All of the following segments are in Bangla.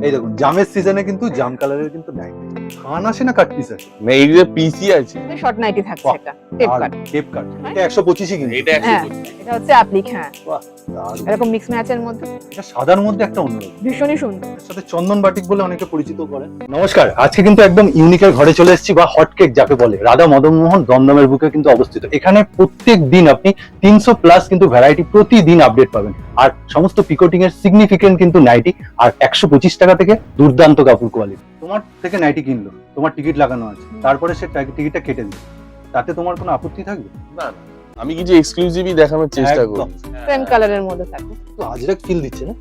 এই দেখুন জামের সিজনে কিন্তু জাম কালারের কিন্তু নাইটি থান আসে না কাট পিস আসে না এই যে পিসি আছে শর্ট নাইটি থাকছে বাহ, একটা টেপ আর কাট। টেপ কাট এটা 125ই কিন্তু এটা হ্যাঁ 125 এটা হচ্ছে অ্যাপ্লিক। হ্যাঁ দারুণ। এরকম মিক্স ম্যাচের মধ্যে এটা সাদার মধ্যে একটা অন্যরকম ভীষণই সুন্দর। এর সাথে চন্দন বাটিক বলে অনেকে পরিচিত করেন। নমস্কার, আজকে কিন্তু একদম ইউনিকের ঘরে চলে এসেছি বা হট কেক যাকে বলে রাধা মদন মোহন দমদমের বুকে কিন্তু অবস্থিত। এখানে প্রত্যেক দিন আপনি 300 প্লাস কিন্তু ভ্যারাইটি প্রতিদিন আপডেট পাবেন আর সমস্ত পিকোটিং এর সিগনিফিকেন্ট কিন্তু নাইটি আর 125 টাকা থেকে দুর্দান্ত কাপড় কোয়ালিটি। তোমার থেকে নাইটি কিনলো, তোমার টিকিট লাগানো আছে, তারপরে সে টিকিটটা কেটে দিল, তাতে তোমার কোনো আপত্তি থাকবে? না না আমি কিছু এক্সক্লুসিভই দেখানোর চেষ্টা করি। একদম। সেম কালারের মধ্যে থাকে। তো আজরাক ফিল দিচ্ছে না?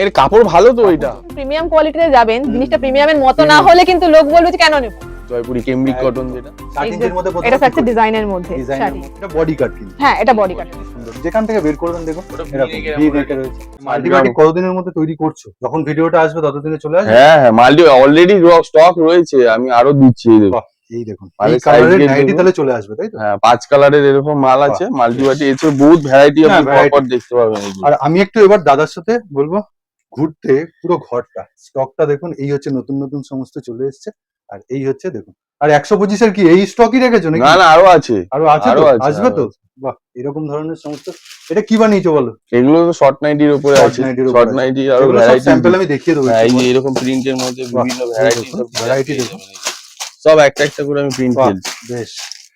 এর কাপড় ভালো তো এটা প্রিমিয়াম কোয়ালিটিতে যাবেন, হুম। জিনিসটা প্রিমিয়ামের মতো না হলে কিন্তু লোক বলবে যে কেন নেব। জয়পুরি কেমব্রিক একদম। কটন যেটা 60 ইঞ্চির মধ্যে এটা থাকছে ডিজাইনের মধ্যে শাড়ি। এটা বডি কাট কিন্তু হ্যাঁ এটা বডি কাট। সুন্দর। যেখান থেকে বের করবেন দেখুন ওটা এরকম V-neck-এর V-neck মধ্যে। এ রয়েছে। মাল্টিবাটিক কতদিনের মধ্যে তৈরি করছো? যখন ভিডিওটা আসবে ততদিনে চলে আসবে? হ্যাঁ হ্যাঁ মাল্টি অলরেডি স্টক রয়েছে, আমি আরো দিচ্ছি এই দেখো। বাহ, এই দেখুন মালের এই কালারের size নাইটি দেখুন। তাহলে চলে আসবে তাই তো? হ্যাঁ 5 কালারের এরকম মাল আছে মাল্টিবাটি, এছাড়া বহুত ভ্যারাইটি হ্যাঁ, আপনি variety। পরপর দেখতে পাবেন এগুলো। আর আমি একটু এবার দাদার সাথে বলবো ঘুরতে পুরো ঘরটা স্টকটা দেখুন। এই হচ্ছে নতুন নতুন সমস্ত চলে এসেছে আর এই হচ্ছে দেখুন। আর 125 এর কি এই স্টকই রেখেছো নাকি? না না আরো আছে, আরো আছে আরো তো? আছে, আসবে আরো তো? আছে। বাহ, এরকম ধরনের সমস্ত। এটা কি বানিয়েছো বলো? এগুলো তো শর্ট নাইটির উপরে Short আছে, night-এর উপরে শর্ট আছে। নাইটি আরো এগুলো সব ভ্যারাইটি। স্যাম্পল আমি দেখিয়ে দেবো হ্যাঁ এই একটু যে পরে। এরকম প্রিন্টের মধ্যে বাহ, বিভিন্ন এই ভ্যারাইটি দেখুন, variety দেখুন। সব একটা একটা করে আমি প্রিন্ট বাহ, ফেলছি। বেশ।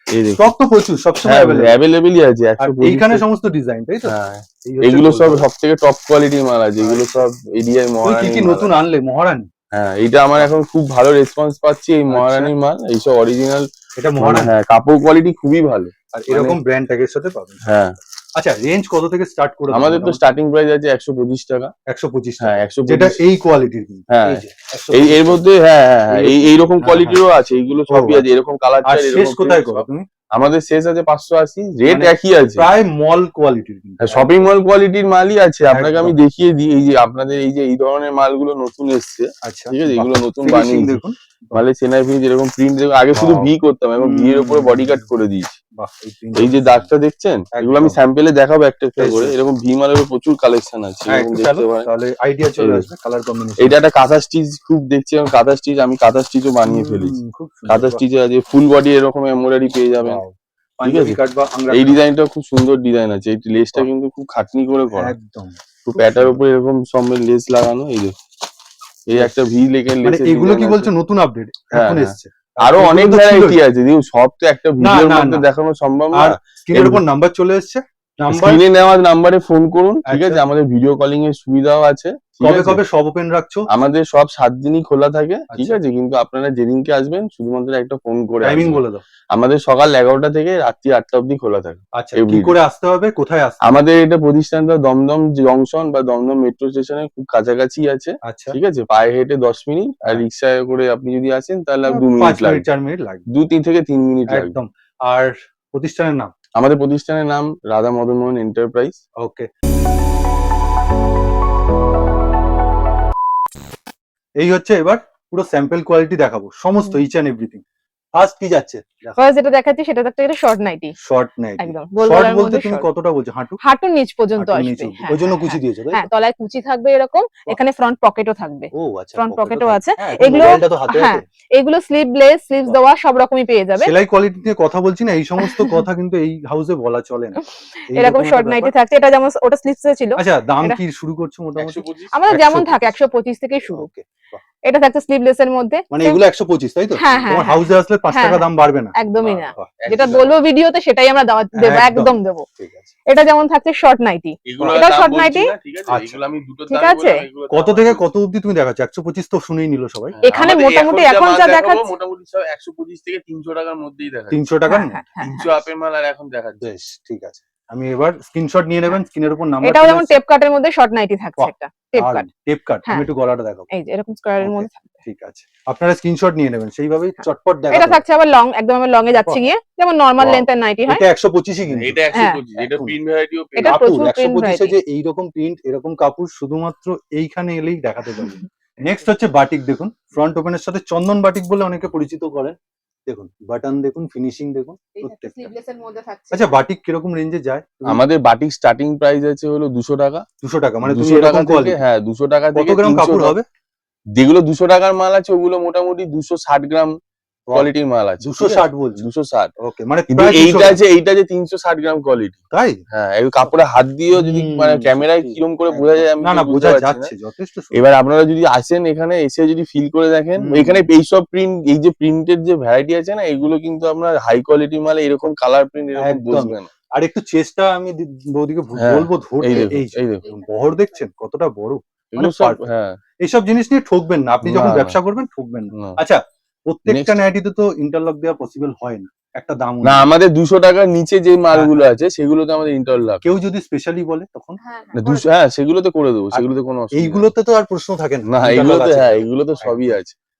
এই দেখুন স্টক তো প্রচুর সবসময় হ্যাঁ অ্যাভেলেবল। অ্যাভেলেবলই আছে আর 125 এইখানে সমস্ত ডিজাইন তাই তো? হ্যাঁ এই হচ্ছে এগুলো সব কলকাতা। সব থেকে টপ কোয়ালিটির মাল আছে, এগুলো সব এডিআই তুই কি মহারানী কি নতুন আনলে? মহারানী? হ্যাঁ এইটা আমার এখন খুব ভালো রেসপন্স পাচ্ছি এই আচ্ছা। মহারানীর মাল, এইসব অরিজিনাল এটা মহারানী হ্যাঁ কাপড় কোয়ালিটি খুবই ভালো। আর এরকম ব্র্যান্ড ট্যাগের সাথে পাবেন। হ্যাঁ আচ্ছা, রেঞ্জ কত থেকে স্টার্ট করে দেবো? আমাদের তো স্টার্টিং প্রাইস আছে 125 টাকা। 125 হ্যাঁ টাকা, 125 যেটা এই কোয়ালিটির কিন্তু। হ্যাঁ। এই যে এই 125 এর মধ্যে হ্যাঁ হ্যাঁ হ্যাঁ এই এইরকম হ্যাঁ, কোয়ালিটিরও আছে, এইগুলো সবই ও, আছে এরকম কালার আর চাই শেষ এরকম কোথায় print করো সব। তুমি? আমাদের শেষ আছে 580, রেট মানে একই আছে। প্রায় মল কোয়ালিটির কিন্তু। শপিং মল কোয়ালিটির মালই আছে, আপনাকে আমি একদম। দেখিয়ে দিই। এই যে আপনাদের এই যে এই ধরনের মালগুলো নতুন এসছে, আচ্ছা, ঠিক আছে এগুলো নতুন ফিনিশিং বানিয়েছি। দেখুন। মালে চেনাই ফিনিশ এরকম প্রিন্ট আগে শুধু Wow. ভি করতাম, এখন ভি এর উপরে বডি কাট করে দিয়েছি। বাহ, এই print এই যে দাগটা দেখছেন এগুলো আমি একদম। স্যাম্পলে দেখাবো একটা একটা বেশ, করে। বেশ। এরকম ভি মালের প্রচুর কালেকশন আছে, হ্যাঁ, এরকম একটু দেখতে চালো, পারেন। তাহলে আইডিয়া চলে এই আসবে কালার কম্বিনেশন। এটা একটা কাঁথা স্টিচ খুব দেখছি, আমি কাঁথা স্টিচ বানিয়ে ফেলেছি। খুব কাঁথা স্টিচে আছে ফুল বডি এরকম এমব্রয়ডারি পেয়ে যাবেন। পাঞ্জাবি আছে। কাট বা আংরা এই কাট। ডিজাইনটা খুব সুন্দর ডিজাইন আছে, এই লেসটা বাহ। কিন্তু খুব খাটনি করে করা, একদম। খুব প্যাটার উপরে এরকম সমেত লেস লাগানো। এই দেখুন এই একটা ভি লেকের মানে লেসের এগুলো কি ডিজাইন বলছো আছে। নতুন আপডেট হ্যাঁ, এখন হ্যাঁ। এসছে? আরো এগুলো অনেক তো ভ্যারাইটি ছিলই। আছে, দেখুন সব তো একটা ভিডিওর না, মধ্যে না। দেখানো সম্ভব আর না। স্ক্রিনের উপর নাম্বার চলে এসছে, নাম্বার স্ক্রিনে নেওয়ার নাম্বারে ফোন করুন, ঠিক আচ্ছা। আছে আমাদের ভিডিও কলিং এর সুবিধাও আছে। ঠিক কবে আছে? কবে সব ওপেন রাখছো? আমাদের সব 7 দিনই খোলা থাকে, ঠিক আচ্ছা। আছে কিন্তু আপনারা যেদিনকে আসবেন শুধুমাত্র একটা ফোন করে টাইমিং আসবেন। বলে দাও। আমাদের সকাল 11টা থেকে রাত্রি 8টা অবধি খোলা থাকে। আচ্ছা, কি everyday। করে আসতে হবে, কোথায় আসতে হবে? আমাদের এটা প্রতিষ্ঠানটা দমদম জংশন বা দমদম মেট্রো স্টেশনের খুব কাছাকাছি আছে, আচ্ছা, ঠিক আছে পায়ে হেঁটে 10 মিনিট, আর হ্যাঁ। রিক্সায় করে আপনি যদি আসেন তাহলে 2 5 মিনিট মিনিট লাগবে, 4 মিনিট লাগবে। 2-3 থেকে 3 মিনিট লাগবে। একদম। আর প্রতিষ্ঠানের নাম? আমাদের প্রতিষ্ঠানের নাম রাধা মদন মোহন এন্টারপ্রাইজ। ওকে। এই হচ্ছে এবার পুরো স্যাম্পল কোয়ালিটি দেখাবো সমস্ত ইচ এন্ড এভরিথিং। ফার্স্ট কি যাচ্ছে? ফার্স্ট যেটা দেখাচ্ছি সেটা একটা শর্ট নাইটি শর্ট নাইটি। একদম শর্ট গোলগলার বলতে মধ্যে তুমি short। কতটা বলছো? হাঁটু? হাঁটুর নিচ পর্যন্ত হাঁটুর আসবে। নিচে হ্যাঁ, ওই জন্য হ্যাঁ, কুচি হ্যাঁ। দিয়েছো তাই হ্যাঁ তো? তলায় কুচি থাকবে এরকম, এখানে ফ্রন্ট পকেটও থাকবে। ও আচ্ছা, ফ্রন্ট পকেটও পকেটও আছে। হ্যাঁ, এখন এগুলো মোবাইলটা তো হাতে হ্যাঁ আছে। এগুলো স্লিভলেস, স্লিভস দেওয়া সব রকমই পেয়ে যাবে। সেলাই কোয়ালিটি নিয়ে কথা বলছি না, এই সমস্ত কথা কিন্তু এই হাউসে বলা চলে না। এরকম একটা শর্ট নাইটি ব্যাপার। থাকছে, এটা যেমন ওটা স্লিভসে ছিল। আচ্ছা, দাম এটা- কি শুরু করছো মোটামুটি? 125। আমাদের যেমন 125 থাকে 125 থেকেই শুরু। ওকে। এটা থাকছে স্লিভলেস এর মধ্যে। মানে Same- এগুলো 125 তাই তো? হ্যাঁ, হ্যাঁ, তোমার হ্যাঁ। হাউসে আসলে 5 হ্যাঁ, টাকা দাম বাড়বে না? একদমই না। বাহ, যেটা বলবো ভিডিওতে সেটাই আমরা দেবো, একদম। একদম দেবো। ঠিক আছে। এটা যেমন থাকছে শর্ট নাইটি, এগুলো এটাও দাম short বলছি nighty? না, ঠিক আছে আচ্ছা। এগুলো আমি দুটো ঠিক দামই আছে। বললাম, এগুলো কত দাম থেকে বলছি। কত অবধি তুমি দেখাচ্ছ? 125 তো শুনেই নিল সবাই। হ্যাঁ, এখানে আমাদের মোটামুটি যা এখন মাল যা দেখাবো, দেখাচ্ছে- মোটামুটি সব 125 থেকে 300 টাকার মধ্যেই দেখাচ্ছে। 300 টাকার হ্যাঁ, মধ্যে? হ্যাঁ, হ্যাঁ, 300 আপের মাল আর এখন দেখাচ্ছে। বেশ, ঠিক আছে। আমি এবার স্ক্রিনশট নিয়ে নেবেন, স্ক্রিনের উপর নাম্বার এটাও যেমন টেপ কাটের মধ্যে শর্ট নাইটি থাকছে বাহ, একটা টেপ কাট। টেপ কাট। হ্যাঁ। আমি একটু গলাটা দেখাবো। এই যে এরকম স্কোয়ারের Okay, মধ্যে থাকবে। ঠিক আছে। আপনারা স্ক্রিনশট নিয়ে নেবেন, সেইভাবেই চটপট এটা দেখাবো। থাকছে আবার লং, একদম আমি লং এ যাচ্ছি গিয়ে, যেমন নরমাল Wow. লেন্থের নাইটি হয়। এটা 125ই কিন্তু। এটা হ্যাঁ। 125, এটা এখন। প্রিন্ট ভ্যারাইটিও পেয়ে এটা যাবেন। প্রচুর print 125 এ variety। যে এইরকম প্রিন্ট এরকম কাপড় শুধুমাত্র এইখানে এলেই দেখাতে পারবেন। নেক্সট হচ্ছে বাটিক দেখুন, ফ্রন্ট ওপেনের সাথে চন্দন বাটিক বলে অনেকে পরিচিত করেন। দেখুন বাটন দেখুন, ফিনিশিং দেখুন প্রত্যেকটা। স্লিভলেস এর মধ্যে থাকছে। আচ্ছা, বাটিক কিরকম রেঞ্জে যায়? আমাদের বাটিক স্টার্টিং প্রাইস আছে হলো 200 টাকা। 200 টাকা, মানে তুমি 200 এরকম টাকা থেকে কোয়ালিটি। হ্যাঁ 200 টাকা কত থেকে গ্রাম 300 কাপড় হবে? যেগুলো 200 টাকার মাল আছে ওগুলো মোটামুটি 260 গ্রাম কোয়ালিটির মাল আছে। 260 বলছো? 260। ওকে, মানে কিন্তু প্রায় 200 এইটা যে 360 গ্রাম কোয়ালিটি। তাই? হ্যাঁ, এই কাপড়ে হাত দিয়েও যদি মানে ক্যামেরায় সত্যি, কিরম করে বোঝা যায় আমি না ঠিক না বুঝতে বোঝা পারছি না। যাচ্ছে, যথেষ্ট সুন্দর। এবার আপনারা যদি আসেন এখানে এসে যদি ফিল করে দেখেন, হুম। এখানে এইসব প্রিন্ট, এই যে প্রিন্টের যে ভ্যারাইটি আছে না, এগুলো কিন্তু আপনার হাই কোয়ালিটি মালে এরকম কালার প্রিন্ট এরকম একদম। বসবে না। আর একটু চেষ্টা আমি বৌদিকে হ্যাঁ, বলবো ধরতে। এই দেখুন, এই যে এই দেখুন। বহর দেখছেন কতটা বড়, মানে এগুলো সব perfect। হ্যাঁ, এইসব জিনিস নিয়ে ঠকবেন না, আপনি যখন না, না, ব্যবসা করবেন ঠকবেন না। না। আচ্ছা, প্রত্যেকটা Next। নাইটিতে তো ইন্টারলক দেওয়া পসিবল হয় না, একটা দাম না, অনুযায়ী। আমাদের 200 টাকার নিচে যে মালগুলো হ্যাঁ। আছে সেগুলোতে আমাদের ইন্টারলক। কেউ যদি স্পেশালি বলে তখন? হ্যাঁ না, করে 200 হ্যাঁ, সেগুলোতে করে দেবো, আর সেগুলোতে কোনো অসুবিধা নেই। এইগুলোতে তো আর প্রশ্ন থাকে না, না, interlock এইগুলোতে আছে হ্যাঁ, কিনা। এইগুলোতে সবই একদম। আছে।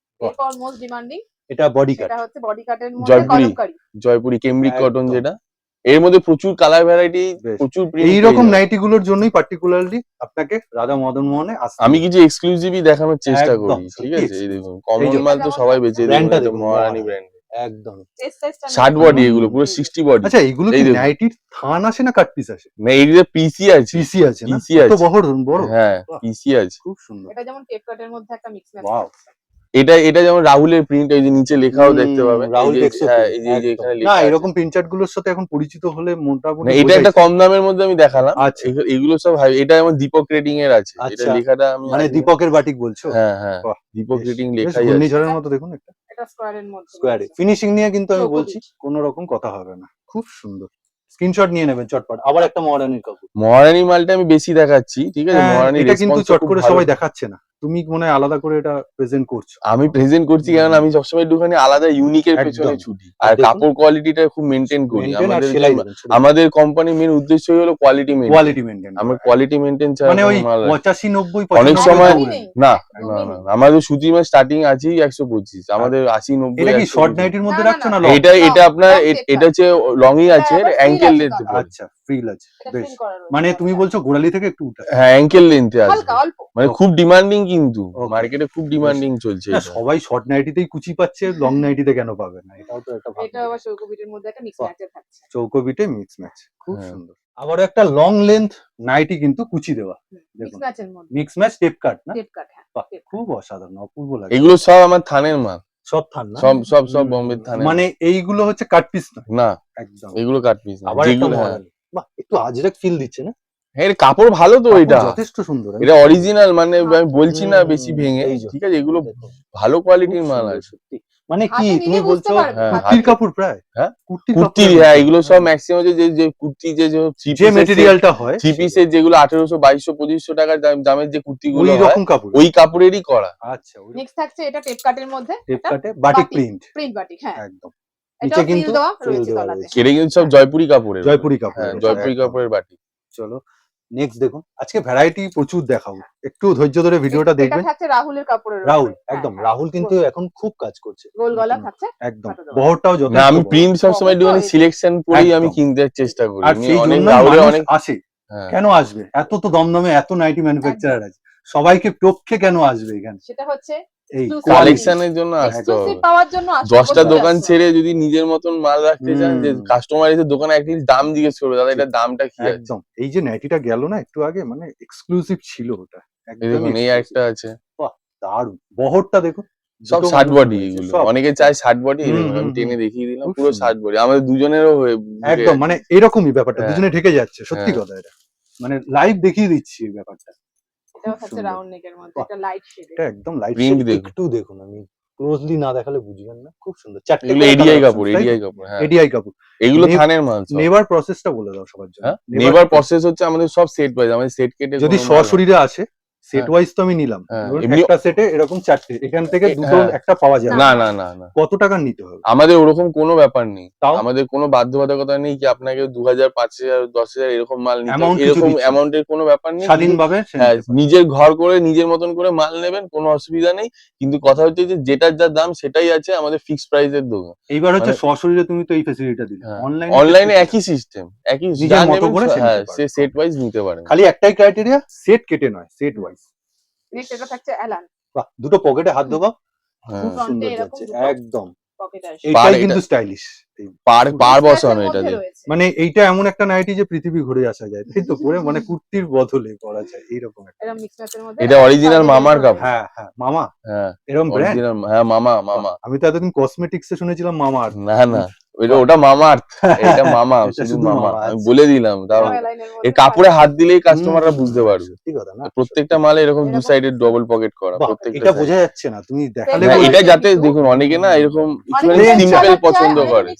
এরপর মোস্ট ডিমান্ডিং এটা বডি কাট। সেটা হচ্ছে বডি কাটের মধ্যে জয়পুরি, কলমকারী। জয়পুরি কেমব্রিক কটন একদম। যেটা। এর মধ্যে প্রচুর কালার ভ্যারাইটি, বেশ। প্রচুর প্রিন্ট। এইরকম নাইটি গুলোর জন্যই পার্টিকুলারলি আপনাকে রাধা মদন মোহনে আসতে আমি হবে। কিছু এক্সক্লুসিভই দেখানোর চেষ্টা একদম, করি, ঠিক সত্যি আছে? এই exclusive। দেখুন, এই কমন যে মাল তো সবাই বেচে দেবে, ব্র্যান্ডটা এটা দেখুন, মহারানী ব্র্যান্ড। একদম। চেস্ট সাইজটা 60 বডি এগুলো, পুরো 60 বডি। আচ্ছা, এগুলো কি এই দেখুন। নাইটির থান আসে না কাট পিস আসে? না, এই যে পিসি আছে, পিসি আছে না? পিসি এত আছে। বড়? হ্যাঁ, বাহ, পিসি আছে। খুব সুন্দর। এটা যেমন টেপ কাটের মধ্যে একটা মিক্স ম্যাচ Wow। আছে। এটা যেমন রাহুলের প্রিন্ট, এই যে নিচে লেখাও দেখতে পাবেন। রাহুল এই যে টেক্সো হ্যাঁ, প্রিন্ট, এই যে একদম। এখানে না, লেখা আছে। এরকম প্রিন্টার গুলোর সাথে এখন পরিচিত হলে না, মোটামুটি এটা বোঝাই একটা যায়। কম দামের মধ্যে আমি দেখালাম। আচ্ছা, এগুলো সব হাই, এটা যেমন দীপক রেটিং এর আছে। এটা আচ্ছা। লেখাটা আমি মানে আজকে- দীপকের বাটিক বলছো? হ্যাঁ, হ্যাঁ, বাহ, দীপক বেশ, রেটিং বেশ লেখাই আছে। ঘূর্ণিঝড়ের মতো দেখুন একটা এটা স্কোয়ারের মধ্যে স্কোয়ারে। রয়েছে। ফিনিশিং নিয়ে কিন্তু আমি চৌকো বলছি, পিচ। কোনো রকম কথা হবে না। খুব সুন্দর। স্ক্রিনশট নিয়ে নেবেন চটপট। আবার একটা মডার্নের কাপড়। মহারানী মালটা আমি বেশি দেখাচ্ছি, ঠিক আছে? মহারানী এটা কিন্তু রেসপন্স চট খুব করে ভালো। সবাই দেখাচ্ছে না। তুমি মনে হয় আলাদা করে এটা প্রেজেন্ট করছো। আমি প্রেজেন্ট করছি কারণ আমি সবসময় একটুখানি আলাদা ইউনিকের পেছনে একদম। ছুটি, আর আর দেখুন, কাপড় কোয়ালিটিটা খুব মেনটেন করি। মেইনটেইন আর আমাদের সেলাই দেবেন শুধু। আমাদের কোম্পানির মেন উদ্দেশ্যই হলো কোয়ালিটি মেনটেন। কোয়ালিটি মেইনটেইন আমরা করা। কোয়ালিটি মেনটেন ছাড়া মানে ওই কোনো মাল রাখি না। 85 90 অনেক 95 সময় দৌড়ে নেই। না, একদমই না, নেই। না, আমাদের সুতিমের স্টার্টিং আছেই 125, আমাদের 80 90 এটা কি শর্ট 125। নাইটির মধ্যে না, না, রাখছো না না। লং? এটা আপনার long set এটা হচ্ছে লংই এটা আছে, আবার frill অ্যাঙ্কেল আছে লেন্থ। তলায়। আচ্ছা, ফ্রিল আছে। এটা বেশ। ফিল করা রয়েছে। মানে তুমি বলছো গোড়ালি থেকে একটু উঠে। হ্যাঁ, অ্যাঙ্কেল লেন্থে আসবে। হালকা অল্প। মানে Okay. খুব ডিমান্ডিং, কিন্তু Okay. মার্কেটে খুব ডিমান্ডিং চলছে না, এটা। সবাই শর্ট নাইটিতেই কুচি পাচ্ছে, লং নাইটিতে কেন পাবে না? এটাও তো একটা এটা ভাবনা। আবার চৌকো পিঠের মধ্যে একটা মিক্স বাহ। ম্যাচে থাকছে। চৌকো বিটে মিক্স ম্যাচ, খুব হ্যাঁ। সুন্দর। আবার একটা লং লেন্থ নাইটি কিন্তু কুচি দেওয়া, মিক্স দেখুন। ম্যাচের মধ্যে মিক্স ম্যাচ টেপ কাট না? টেপ কাট, হ্যাঁ। বাহ, টেপ কাট। খুব অসাধারণ, অপূর্ব লাগে। এগুলো সব আমার থানের মাল, সব থান না? সব হুম, বোম্বের থানের মানে এইগুলো হচ্ছে কাট পিস না? না, একদম। এগুলো কাট পিস না। আবার একটা যেগুলো হ্যাঁ, মডেল, বাহ, একটু আজরাক ফিল দিচ্ছে না? হ্যাঁ, এর কাপড় ভালো তো, কাপড় এটা যথেষ্ট সুন্দর। এটা অরিজিনাল, মানে হ্যাঁ। আমি বলছি না বেশি ভেঙে, এই যে, ঠিক আছে? এগুলো দেখুন, ভালো খুব কোয়ালিটির মাল সুন্দর আছে। সত্যি। মানে কি হাতে তুমি নিলে বুঝতে বলছো পারবে, হ্যাঁ, কুর্তির হাতে। কাপড় প্রায়? হ্যাঁ, কুর্তির কুর্তি, কাপড়ের হ্যাঁ, মতো। এগুলো সব ম্যাক্সিমাম যে কুর্তি যে যে মেটেরিয়ালটা হয় থ্রি পিসের যেগুলো 1800 2200 2500 টাকার দামের যে কুর্তিগুলো ওই হয়, রকম কাপড়। ওই কাপড়েরই করা। আচ্ছা, ওই নেক্সট থাকছে এটা টেপ কাটের মধ্যে টেপ একটা কাটে batik batik. Print, print batik, হ্যাঁ। একদম। এটাও নিচে ফ্রিল কিন্তু দেওয়া ফ্রিল রয়েছে দেওয়া তলাতে। রয়েছে। এটা কিন্তু সব জয়পুরি কাপড়ের। জয়পুরি কাপড়। হ্যাঁ, একদম। জয়পুরি একদম। কাপড়ের বাটি। চলো নেক্সট দেখুন। আজকে ভ্যারাইটি প্রচুর দেখাবো, একটু ধৈর্য ধরে ভিডিওটা এটা দেখবেন। থাকছে রাহুলের কাপড়ের উপরে। রাহুল, হ্যাঁ, একদম। হ্যাঁ। রাহুল কিন্তু এখন খুব কাজ করছে। গোল গলা থাকছে। একদম, হাতে দেওয়া। বহরটাও না, যথেষ্ট আমি বড়। প্রিন্ট সবসময় একটুখানি এই যে। সিলেকশন করেই আমি একদম। কিনতে চেষ্টা করি। আর আমি সেই অনেক জন্যই রাহুলের মানুষ অনেক আসে। হ্যাঁ, কেন আসবে? এত তো দমদমে এত নাইটি ম্যানুফ্যাকচারার আছে, সবাইকে টপকে কেন আসবে এখানে? সেটা হচ্ছে এই exclusive কালেকশনের জন্য আসতে এক্সক্লুসিভ হবে। পাওয়ার জন্য আসতে 10টা অবশ্যই দোকান আসতে হবে। ছেড়ে যদি নিজের মতন মাল রাখতে চান, যে হুম। কাস্টমার এসে দোকানে অ্যাটলিস্ট দাম জিজ্ঞেস করবে, দাদা এটা দামটা কি আছে? একদম। এই যে নাইটিটা গেল না একটু আগে, মানে এক্সক্লুসিভ ছিল ওটা। এই একদমই দেখুন, এই exclusive। একটা আছে, বাহ, দারুণ। বহরটা দেখুন। সব দুটো 60 মানুষ বডি রয়েছে, এগুলো। সব। অনেকে চায় 60 বডি, এই হুম, দেখুন আমি হুম, টেনে হুম। দেখিয়ে দিলাম, খুব পুরো সুন্দর। 60 বডি। আমাদের দুজনেরও হয়ে ঢুকে একদম, গেছে। মানে এরকমই ব্যাপারটা, হ্যাঁ। দুজনে ঢেকে যাচ্ছে, সত্যি হ্যাঁ। কথা এটা। মানে লাইভ দেখিয়ে দিচ্ছি এই ব্যাপারটা। এটাও খুব থাকছে সুন্দর। রাউন্ড নেকের মধ্যে, বাহ। এটা লাইট শেডে। এটা একদম লাইট Print শেড। দেখুন। একটু দেখুন, আমি ক্লোজলি না দেখালে বুঝবেন না। খুব সুন্দর। চারটে এগুলো করে এডিআই কালার কাপড়, অপশন, তাই এডিআই তো? কাপড়। হ্যাঁ, এডিআই কাপড়। এগুলো নেভ- থানের মাল সব। নেবার প্রসেসটা বলে দাও সবার জন্য। হ্যাঁ, নেবার প্রসেস হচ্ছে আমাদের সব সেট ওয়াইজ, আমাদের সেট কেটে যদি কোনো মাল হয় না। সরাসরিরা আসে, সেট হ্যাঁ। ওয়াইজ তো আমি নিলাম। হ্যাঁ, ধরুন এমনি- একটা সেটে এরকম চারটে, এখান থেকে দুটো হ্যাঁ। একটা পাওয়া যাবে। না, না, না, না, কত টাকার নিতে হবে? আমাদের ওরকম কোনো ব্যাপার নেই। তাও আমাদের কোনো বাধ্যবাধকতা নেই যে আপনাকে 2000 5000 10,000 এরকম মাল নিতে হবে। Amount কিছু এরকম দিচ্ছেন না। অ্যামাউন্টের কোনো ব্যাপার নেই। কিন্তু স্বাধীনভাবে সে হ্যাঁ, নিতে পারে। নিজের ঘর করে নিজের মতন করে মাল নেবেন, কোনো অসুবিধা নেই। কিন্তু কথা হচ্ছে যে যেটার যা দাম সেটাই আছে, আমাদের ফিক্সড প্রাইসের দোকান। এইবার হচ্ছে মানে- সরাসরিরে তুমি তো এই ফেসিলিটিটা দিলে। হ্যাঁ, অনলাইনে অনলাইনে একই সিস্টেম, একই নিজের যা মতো নেবেন করে সে হ্যাঁ, নিতে সে পারবে। সেট ওয়াইজ নিতে পারেন। খালি একটাই ক্রাইটেরিয়া, সেট কেটে নয়, সেট ওয়াইজ। নেক্সট এটা থাকছে অ্যালান। বাহ, দুটো পকেটে হাত দেবো, হ্যাঁ, খুব Front এ সুন্দর এরকম যাচ্ছে। দুটো। একদম পকেট আসবে। এইটাই এটা- কিন্তু স্টাইলিশ। পার বসানো এটা দিয়ে। মানে এইটা এমন একটা নাইটি যে পৃথিবী ঘুরে আসা যায়, তাই তো? পরে মানে কুর্তির বদলে পরা যায় এইরকম একটা। এটা মিক্স ম্যাচের মধ্যে এটা original মামার কাপড়। হ্যাঁ হ্যাঁ, মামা হ্যাঁ এরকম ব্র্যান্ড। অরিজিনাল, হ্যাঁ মামা। আমি তো এতদিন কসমেটিক্স এ শুনেছিলাম মামা আর্থ। না ওটা মামা আর্থ, এটা মামা, এটা শুধু শুধু মামা। মামা, আমি আচ্ছা। বলে দিলাম, তাও এই কাপড়ে হাত দিলেই কাস্টমাররা বুঝতে পারবে। সত্যি কথা না? প্রত্যেকটা মালে এরকম দু এরকম সাইডের ডবল পকেট করা, বাহ, প্রত্যেকটা এটা side। বোঝা যাচ্ছে না, তুমি দেখালে হ্যাঁ, হ্যাঁ, বলবে। এটা যাতে কিন্তু- দেখুন অনেকে না এরকম একটুখানি plain সিম্পল চায়, পছন্দ করে।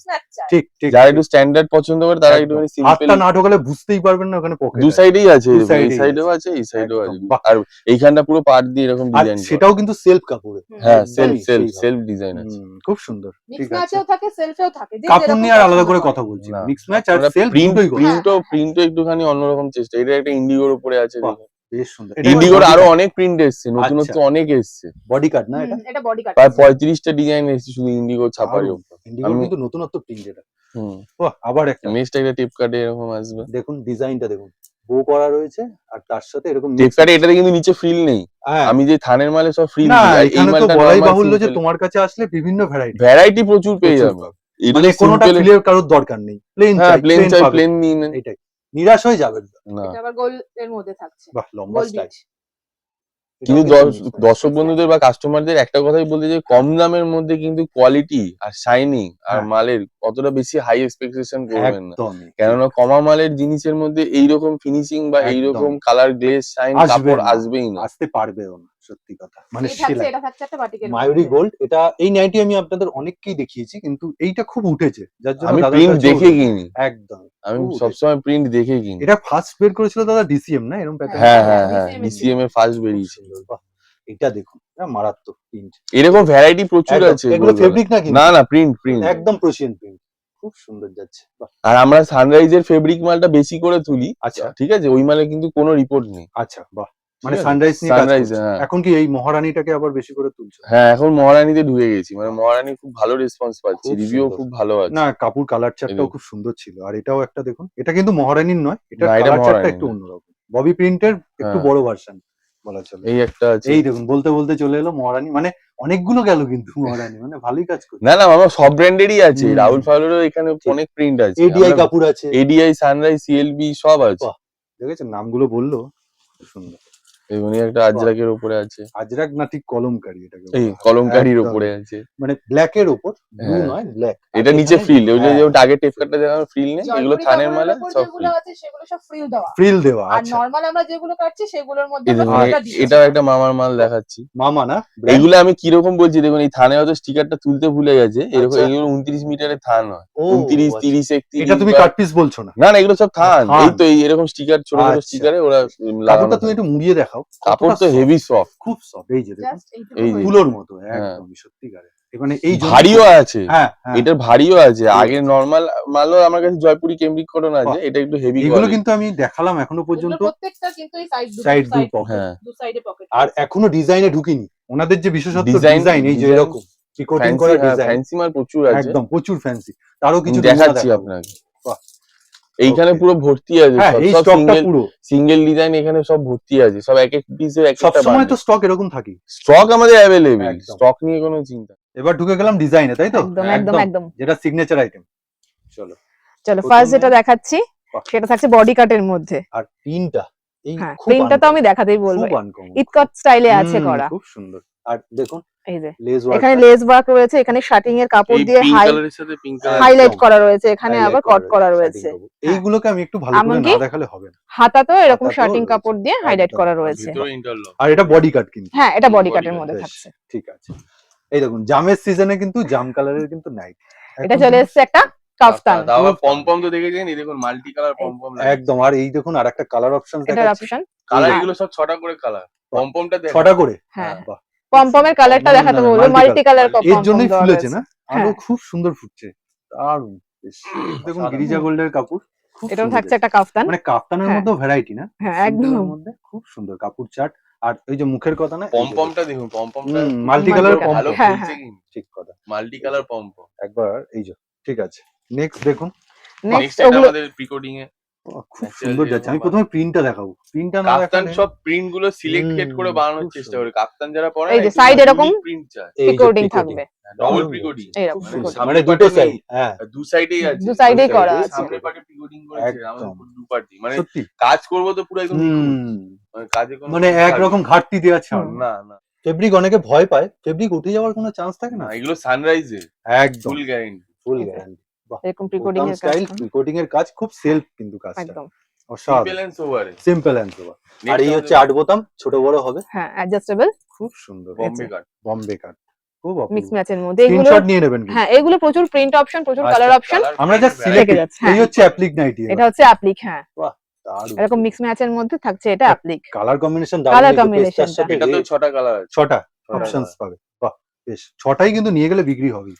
ঠিক ঠিক। যারা একটু স্ট্যান্ডার্ড পছন্দ করে তারা একদম। একটুখানি হাতটা সিম্পল। না ঢোকালে বুঝতেই পারবেন না ওখানে পকেট দু সাইডেই আছে, দু এই side এই সাইডেও আছে। আছে, এই সাইডেও একদম, আছে। বাহ। আর এইখানটা পুরো পাট দিয়ে এরকম আর ডিজাইন করা। সেটাও কিন্তু সেলফ কাপড়ে। হ্যাঁ, একদমই সেইভাবে। সেলফ ডিজাইন আছে। খুব সুন্দর। মিক্স ঠিক আছে, ম্যাচেও থাকে, সেলফেও থাকে। যে কাপড় যেরকম নিয়ে আর আলাদা পছন্দ করে করে। কথা বলছি না, না, মিক্স ম্যাচ আর আপনারা সেলফ প্রিন্ট দুটোই করে। হ্যাঁ, হ্যাঁ। প্রিন্টও একটুখানি অন্যরকম চেষ্টা। এটা একটা ইন্ডিগোর উপরে আছে, বাহ, দেখুন। বেশ সুন্দর। ইন্ডিগোর আরো অনেক প্রিন্ট এসছে, নতুনত্ব আচ্ছা। অনেক এসছে। বডি কাট না এটা? এটা বডি কাট। প্রায় 35টা ডিজাইন এসছে শুধু ইন্ডিগো ছাপার উপর। ইন্ডিগোর আমি- কিন্তু নতুনত্ব প্রিন্ট এটা। হুম, বাহ, আবার একটা নেক্সট একটা টিপ কাটে এরকম আসবে। দেখুন, ডিজাইনটা দেখুন, বো করা রয়েছে আর তার সাথে এরকম টিপ mix কাটে আছে। এটাতে কিন্তু নিচে ফ্রিল নেই। হ্যাঁ। আমি যে থানের মালে সব ফ্রিল না, দিই, আর এই এখানে তো মালটা বলাই নরমাল বাহুল্য যে সিম্পল। তোমার কাছে আসলে বিভিন্ন ভ্যারাইটি, ভ্যারাইটি প্রচুর পেয়ে যাবে। এটা মানে তো কোনোটা simple- ফিলের কারোর দরকার নেই, প্লেন হ্যাঁ, চাই, প্লেন প্লেন চাই, পাবে। প্লেন নিয়ে নেন। এটাই, নিরাশ হয়ে যাবেন না। না, এটা আবার গোল্ড এর মধ্যে থাকছে। বাহ, লম্বা গোল্ড স্টাইল। বিচ। কিন্তু দর্শক বন্ধুদের বা কাস্টমারদের একটা কথাই বলতে যে কম দামের মধ্যে কিন্তু কোয়ালিটি আর শাইনিং আর হ্যাঁ। মালের অতটা বেশি হাই এক্সপেকটেশন করবেন না। একদমই। কেননা কমা মালের জিনিসের মধ্যে এইরকম ফিনিশিং বা একদম। এইরকম কালার গ্লেজ শাইন আসবে কাপড় না, আসবেই না। আসতে পারবেও না, সত্যি কথা। মানে এই থাকছে, সেলাই এটা থাকছে একটা বাটিকের মায়ুরি মধ্যে। গোল্ড, এটা এই নাইটি আমি আপনাদের অনেককেই দেখিয়েছি, কিন্তু এইটা খুব উঠেছে, যার জন্য আমি দাদার প্রিন্ট কাছেও দেখে রয়েছে। কিনি, একদম, আমি খুব উঠেছে। সবসময় প্রিন্ট দেখে কিনি। এটা ফার্স্ট বের করেছিল দাদা ডিসিএম না, এরকম প্যাকেজ? হ্যাঁ হ্যাঁ, হ্যাঁ হ্যাঁ, DCM এর ডিসিএম এ ফার্স্ট বেরিয়েছে। বাহ, এটা দেখুন, এটা মারাত্মক প্রিন্ট। এরকম ভ্যারাইটি প্রচুর একদম, আছে। এগুলো বলবো না। ফেব্রিক না কিন্তু, না প্রিন্ট। একদম প্রোশিয়ান প্রিন্ট, খুব সুন্দর যাচ্ছে। বাহ, আর আমরা সানরাইজের ফেব্রিক মালটা বেশি করে তুলি। আচ্ছা ঠিক আছে, ওই মালে কিন্তু কোনো রিপোর্ট নেই। আচ্ছা, বাহ, মানে ঠিক আছে? সানরাইজ নিয়ে কাজ Sunrise, করছো। হ্যাঁ। এখন কি এই মহারানীটাকে আবার বেশি করে তুলছো? হ্যাঁ, এখন মহারানীতে ঢুকে গেছি, মানে মহারানী খুব ভালো রেসপন্স পাচ্ছি, খুব রিভিউ সুন্দর। খুব ভালো আছে। না, কাপড় কালার চার্টটাও এই খুব সুন্দর ছিল, আর এটাও একটা দেখুন, এটা কিন্তু মহারানীর নয়, এটার না, এটা কালার চার্টটা মহারানীর একটু না। অন্যরকম, ববি প্রিন্টের একটু হ্যাঁ। বড় ভার্সন বলা চলে। এই একটা আছে। এই দেখুন, বলতে বলতে চলে এলো মহারানী, মানে অনেকগুলো গেল কিন্তু মহারানী, মানে ভালোই কাজ করছে। না আমার সব ব্র্যান্ডেরই আছে, হুম। রাহুল ফাউলেরও এখানে ঠিক। অনেক প্রিন্ট আছে। এডিআই কাপড় আছে, এডিআই, সানরাইজ, সিএলবি সব আছে। বাহ। দেখেছেন নামগুলো বললো, খুব সুন্দর। এবং একটা আজরাকের উপরে আছে, আজরাক না ঠিক কলমকারি, এটাকে বলা এই হয়। কলমকারির একদম। উপরে আছে। মানে ব্ল্যাক এর উপর, ব্লু হ্যাঁ। নয় ব্ল্যাক। এটা নিচে ফ্রিল, ওই যে আগে টেপকাটটা দেখানো ফ্রিল নেই, এগুলো জলপুরি থানের কাপড়ের মালে উপর সব যেগুলো ফ্রিল। আছে সেগুলো সব ফ্রিল দেওয়া। ফ্রিল দেওয়া, আর আচ্ছা। নরমাল আমরা যেগুলো কাটছি সেগুলোর মধ্যে এই আমরা দেখুন, ফ্রিলটা দিচ্ছি। এটাও একটা মামার মাল দেখাচ্ছি। মামা না? এইগুলো আমি কিরকম বলছি দেখুন, এই থানে হয়তো স্টিকারটা তুলতে ভুলে গেছে, এরকম আচ্ছা। এইগুলো 29 মিটারের থান হয়। ও, 29, আচ্ছা। 30, 31 এটা তুমি বা- কাট পিস বলছো না? না এগুলো সব থান। থান। এই তো এই এরকম স্টিকার, ছোট ছোট আচ্ছা। স্টিকারে ওরা লাগানো কাপড়টা তুমি থাকে। একটু মুড়িয়ে দেখাও, কাপড় কতটা তো soft, হেভি সফট, খুব সফট। এই যে দেখুন, জাস্ট এইটুকু এই যে। হয়েছে। তুলোর মতো, হ্যাঁ। একদমই সত্যিকারে। মানে এই জন্য- ভারীও আছে। হ্যাঁ হ্যাঁ, এটার ভারীও আছে। ভারী আগে আছে। নরমাল মালও আমার কাছে জয়পুরি কেমব্রিক কটন আছে, বাহ। এটা একটু হেভি এগুলো কিন্তু আমি দেখালাম এখনো এগুলো পর্যন্ত, প্রত্যেকটা কিন্তু এই সাইড সাইড দুই পকেট, হ্যাঁ দু সাইডে পকেট। আর এখনো ডিজাইনে ঢুকিনি। ওনাদের যে বিশেষত্ব Design- ডিজাইন, এই যে design- এরকম পিকোটিং ফ্যান্সি, করা হ্যাঁ ডিজাইন, ফ্যান্সি মাল প্রচুর আছে। একদম প্রচুর ফ্যান্সি। তারও কিছু আমি নমুনা দেখাচ্ছি দেখাবো। আপনাকে। বাহ। এইখানে Okay. পুরো ভর্তি আছে, হ্যাঁ, এই সব স্টকটা সিঙ্গেল পুরো সিঙ্গেল ডিজাইন, এখানে সব ভর্তি আছে, সব এক এক পিসে এক সব একটা সময় তো স্টক এরকম থাকি। স্টক আমাদের অ্যাভেলেবেল, একদম। স্টক নিয়ে কোনো চিন্তা নেই। এবার ঢুকে গেলাম ডিজাইনে, তাই তো? একদম একদম একদম যেটা সিগনেচার আইটেম। চলো, চলো প্রথমে- ফার্স্ট যেটা দেখাচ্ছি বাহ। সেটা থাকছে বডি কাটের মধ্যে। আর প্রিন্টটা এই হ্যাঁ, খুব প্রিন্টটা তো uncommon, আমি দেখাতেই বলবো, খুব আনকমন, ইটকট স্টাইলে আছে করা। খুব সুন্দর। আর দেখুন এই যে লেস এখানে ওয়ার্ক, লেস ওয়ার্ক রয়েছে, এখানে শার্টিং এর কাপড় এই দিয়ে পিঙ্ক কালারের সাথে পিঙ্ক কালার হাইলাইট একদম। করা রয়েছে, এখানে আবার কট করা রয়েছে। এইগুলোকে আমি একটু ভালো করে এমনকি না দেখালে হবে না। হাতাতেও এরকম হাতাতেও শার্টিং রয়েছে, কাপড় দিয়ে হাইলাইট একদম, করা আর রয়েছে। ভিতরে ইন্টারলক। আর এটা বডি কাট কিন্তু। হ্যাঁ, এটা বডি body কাটের cut, মধ্যে বেশ, থাকছে। ঠিক আছে। এই দেখুন জামের সিজনে কিন্তু জাম কালারের কিন্তু নাইট, এটা চলে এসেছে একটা কাফতান, দাও পম পম তো দেখেছেন, এই দেখুন মাল্টি কালার পম পম একদম। আর এই দেখুন আর একটা কালার অপশন এটার দেখাচ্ছি, অপশন কালার, হ্যাঁ। এগুলো সব 6টা করে কালার। পম পমটা দেখো, 6টা করে। হ্যাঁ, বাহ, পমপমের কালারটা না, দেখাতে না, বলবো, multi মাল্টি কালার colour। এর জন্যই ফুলেছে না, আরো হ্যাঁ। খুব সুন্দর ফুটছে। দারুণ, বেশ। দেখুন অসাধারণ। গিরিজা গোল্ডের কাপড়, খুব এটাও সুন্দর থাকছে দেখতে। একটা কাফতান। মানে কাফতানের হ্যাঁ। মধ্যেও ভ্যারাইটি না, হ্যাঁ, Simple একদম। এর মধ্যে খুব সুন্দর কাপড় চার্ট। আর ওই যে মুখের কথা না, পম পমটা দেখুন, পম পমটা মাল্টি কালার Multi পম ভালো হ্যাঁ, খেলছে হ্যাঁ। কিন্তু, ঠিক কথা। মাল্টি কালার পম পম। একবার এই যে, ঠিক আছে। নেক্সট দেখুন, নেক্সট নেক্সট এটা ওগুলো আমাদের প্রিকোডিং এ খুব Actual সুন্দর যাচ্ছে। আমি যেরকম প্রথমে প্রিন্টটা দেখাবো, প্রিন্টটা না কাপ্তান দেখালে সব প্রিন্ট গুলো সিলেক্টেড করে বানানোর খুব চেষ্টা সুন্দর। করে। কাপ্তান যারা পরে এই যে side এরকম প্রিন্ট চায়, এই যে পিকোডিং picoting। থাকবে। ডবল দারুণ পিকোডিং লাগছে। এরকম খুব picoting। সুন্দর। মানে দুটো সাইড, হ্যাঁ দু সাইডেই আছে, দু সাইডেই side করা এ আছে সামনের পার্টে পিকোডিং করেছে, একদম। আমাদের পুরো দু পার্টি, মানে সত্যি কাজ করবো তো পুরো একদম নিখুঁত। হুম, মানে কাজে কোনো মানে খুঁত একরকম থাকবে ঘাটতি দেওয়ার ছাড় হুম। না। না। ফেব্রিক অনেকে ভয় পায়, ফেব্রিক উঠে যাওয়ার কোনো চান্স থাকে না, না। এগুলো সানরাইজে একদম ফুল গ্যারেন্টি। ফুল এই যে, গ্যারান্টি। বাহ, এরকম প্রিকোডিং বোতাম এর কাজ স্টাইল করা। পিকোটিং এর কাজ খুব সেলফ কিন্তু কাজটা একদম সিম্পল অসাধারণ, এন্ড সোবারে। সিম্পল অ্যান্ড সোবার। আর এই হচ্ছে 8 বোতাম, ছোট বড় হবে, হ্যাঁ, অ্যাডজাস্টেবল খুব সুন্দর। বম্বে কাট। বম্বে কাট, খুব অপূর্ব। মিক্স ম্যাচের মধ্যে এগুলো। স্ক্রিনশট নিয়ে নেবেন কিন্তু। হ্যাঁ, এগুলো প্রচুর প্রিন্ট অপশন, প্রচুর আচ্ছা, কালার অপশন। আমরা জাস্ট থেকে সিলেক্ট, যাচ্ছে, হ্যাঁ। এই হচ্ছে অ্যাপ্লিক নাইটি। এটা হচ্ছে অ্যাপ্লিক, হ্যাঁ, দারুণ এরকম মিক্স ম্যাচের মধ্যে থাকছে এটা অ্যাপ্লিক। কালার কম্বিনেশন, Colour দারুণ। এই যে combination পেস্টার টা। সাথে এটা তো red, 6টা কালার আছে। 6টা ছটা অপশনস colour। পাবে। বাহ, বেশ 6টাই কিন্তু নিয়ে গেলে বিক্রি হবে।